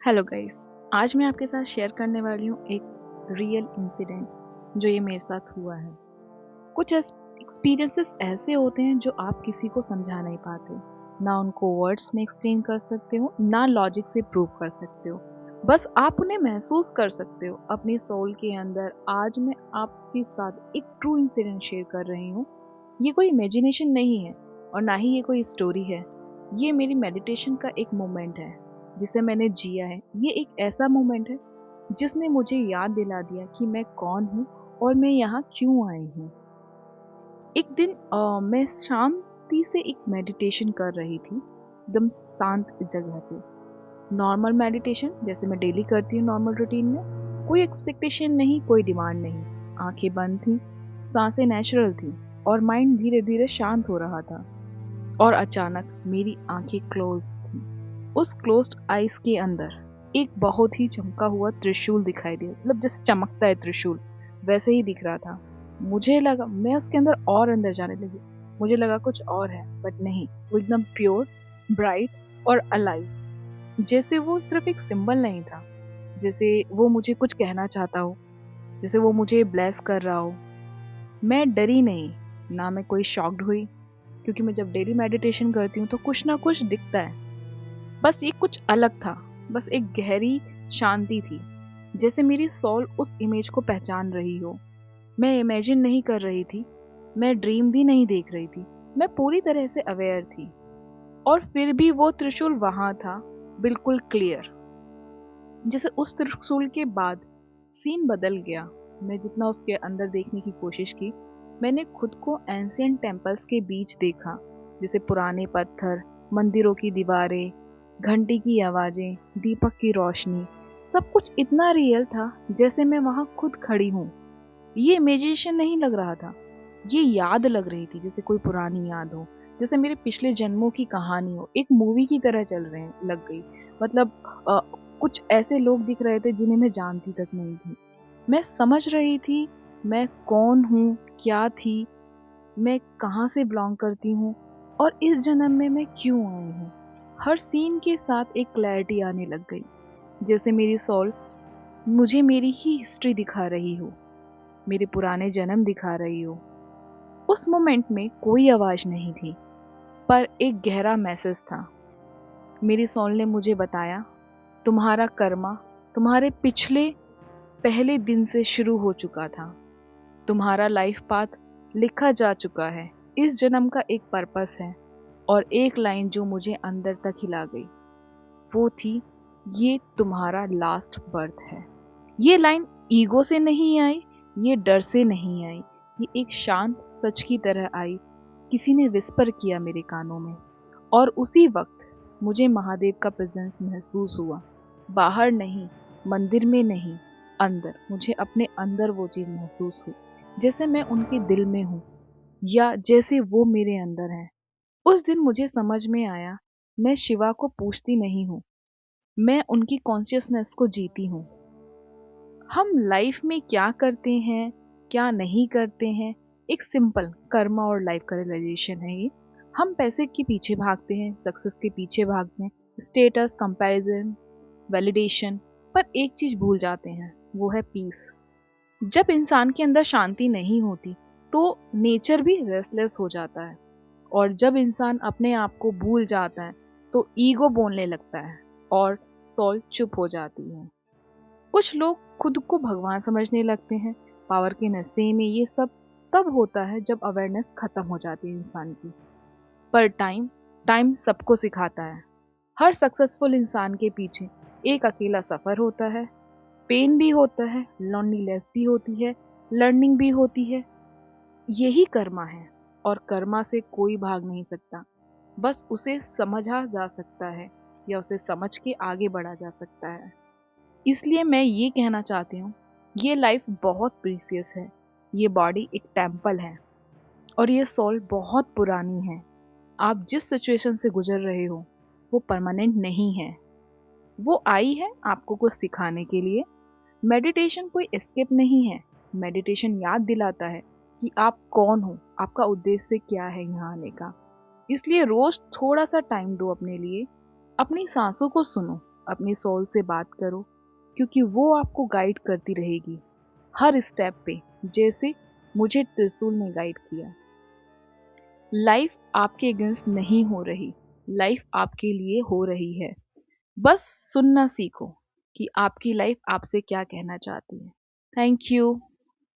Hello guys. आज मैं आपके साथ शेयर करने वाली हूँ एक रियल इंसिडेंट जो ये मेरे साथ हुआ है। कुछ एक्सपीरियंसेस ऐसे होते हैं जो आप किसी को समझा नहीं पाते, ना उनको वर्ड्स में एक्सप्लेन कर सकते हो, ना लॉजिक से प्रूव कर सकते हो। बस आप उन्हें महसूस कर सकते हो अपनी सोल के अंदर। आज मैं आपके साथ एक ट्रू इंसिडेंट शेयर कर रही हूँ। ये कोई इमेजिनेशन नहीं है और ना ही ये कोई स्टोरी है। ये मेरी मेडिटेशन का एक मोमेंट है जिसे मैंने जिया है। ये एक ऐसा मोमेंट है जिसने मुझे याद दिला दिया कि मैं कौन हूँ और मैं यहाँ क्यों आई हूँ। एक दिन मैं शांति से एक मेडिटेशन कर रही थी, एकदम शांत जगह पे। नॉर्मल मेडिटेशन जैसे मैं डेली करती हूँ नॉर्मल रूटीन में। कोई एक्सपेक्टेशन नहीं, कोई डिमांड नहीं। आंखें बंद थी, सांसें नेचुरल थी और माइंड धीरे धीरे शांत हो रहा था। और अचानक मेरी आंखें क्लोज थी। उस क्लोज्ड आईज के अंदर एक बहुत ही चमका हुआ त्रिशूल दिखाई दिया, मतलब जैसे चमकता है त्रिशूल वैसे ही दिख रहा था। मुझे लगा मैं उसके अंदर और अंदर जाने लगी। मुझे लगा कुछ और है, बट नहीं, वो एकदम प्योर, ब्राइट और अलाइव। जैसे वो सिर्फ एक सिंबल नहीं था, जैसे वो मुझे कुछ कहना चाहता हो, जैसे वो मुझे ब्लेस कर रहा हो। मैं डरी नहीं, ना मैं कोई शॉक्ड हुई, क्योंकि मैं जब डेली मेडिटेशन करती हूँ तो कुछ ना कुछ दिखता है। बस ये कुछ अलग था, बस एक गहरी शांति थी, जैसे मेरी सोल उस इमेज को पहचान रही हो। मैं इमेजिन नहीं कर रही थी, मैं ड्रीम भी नहीं देख रही थी, मैं पूरी तरह से अवेयर थी। और फिर भी वो त्रिशूल वहां था, बिल्कुल क्लियर। जैसे उस त्रिशूल के बाद सीन बदल गया। मैं जितना उसके अंदर देखने की कोशिश की, मैंने खुद को एंशियंट टेम्पल्स के बीच देखा। जैसे पुराने पत्थर, मंदिरों की दीवारें, घंटी की आवाजें, दीपक की रोशनी, सब कुछ इतना रियल था जैसे मैं वहां खुद खड़ी हूँ। ये इमेजिनेशन नहीं लग रहा था, ये याद लग रही थी, जैसे कोई पुरानी याद हो, जैसे मेरे पिछले जन्मों की कहानी हो, एक मूवी की तरह चल रहे लग गई। मतलब कुछ ऐसे लोग दिख रहे थे जिन्हें मैं जानती तक नहीं थी। मैं समझ रही थी मैं कौन हूँ, क्या थी, मैं कहाँ से बिलोंग करती हूँ और इस जन्म में मैं क्यों आई हूँ। हर सीन के साथ एक क्लैरिटी आने लग गई, जैसे मेरी सोल मुझे मेरी ही हिस्ट्री दिखा रही हो, मेरे पुराने जन्म दिखा रही हो। उस मोमेंट में कोई आवाज नहीं थी, पर एक गहरा मैसेज था। मेरी सोल ने मुझे बताया, तुम्हारा कर्मा तुम्हारे पिछले पहले दिन से शुरू हो चुका था। तुम्हारा लाइफ पाथ लिखा जा चुका है। इस जन्म का एक पर्पस है। और एक लाइन जो मुझे अंदर तक हिला गई, वो थी, ये तुम्हारा लास्ट बर्थ है। ये लाइन ईगो से नहीं आई, ये डर से नहीं आई, ये एक शांत सच की तरह आई। किसी ने विस्पर किया मेरे कानों में। और उसी वक्त मुझे महादेव का प्रेजेंस महसूस हुआ। बाहर नहीं, मंदिर में नहीं, अंदर। मुझे अपने अंदर वो चीज महसूस हुई, जैसे मैं उनके दिल में हूँ या जैसे वो मेरे अंदर है। उस दिन मुझे समझ में आया, मैं शिवा को पूछती नहीं हूँ, मैं उनकी कॉन्शियसनेस को जीती हूँ। हम लाइफ में क्या करते हैं, क्या नहीं करते हैं, एक सिंपल कर्मा और लाइफ का रियलाइजेशन है ये। हम पैसे के पीछे भागते हैं, सक्सेस के पीछे भागते हैं, स्टेटस, कंपैरिजन, वैलिडेशन, पर एक चीज भूल जाते हैं, वो है पीस। जब इंसान के अंदर शांति नहीं होती तो नेचर भी रेस्टलेस हो जाता है। और जब इंसान अपने आप को भूल जाता है तो ईगो बोलने लगता है और सोल चुप हो जाती है। कुछ लोग खुद को भगवान समझने लगते हैं, पावर के नशे में। ये सब तब होता है जब अवेयरनेस खत्म हो जाती है इंसान की। पर टाइम टाइम सबको सिखाता है। हर सक्सेसफुल इंसान के पीछे एक अकेला सफर होता है। पेन भी होता है, लोनलीनेस भी होती है, लर्निंग भी होती है। यही कर्मा है और कर्मा से कोई भाग नहीं सकता। बस उसे समझा जा सकता है या उसे समझ के आगे बढ़ा जा सकता है। इसलिए मैं ये कहना चाहती हूँ, ये लाइफ बहुत प्रीसियस है। ये बॉडी एक टेम्पल है और ये सोल बहुत पुरानी है। आप जिस सिचुएशन से गुजर रहे हो वो परमानेंट नहीं है। वो आई है आपको कुछ सिखाने के लिए। मेडिटेशन कोई एस्केप नहीं है। मेडिटेशन याद दिलाता है कि आप कौन हो, आपका उद्देश्य क्या है यहाँ आने का। इसलिए रोज थोड़ा सा टाइम दो अपने लिए, अपनी सांसों को सुनो, अपनी सोल से बात करो, क्योंकि वो आपको गाइड करती रहेगी हर स्टेप पे, जैसे मुझे त्रिशूल ने गाइड किया। लाइफ आपके अगेंस्ट नहीं हो रही, लाइफ आपके लिए हो रही है। बस सुनना सीखो कि आपकी लाइफ आपसे क्या कहना चाहती है। Thank you.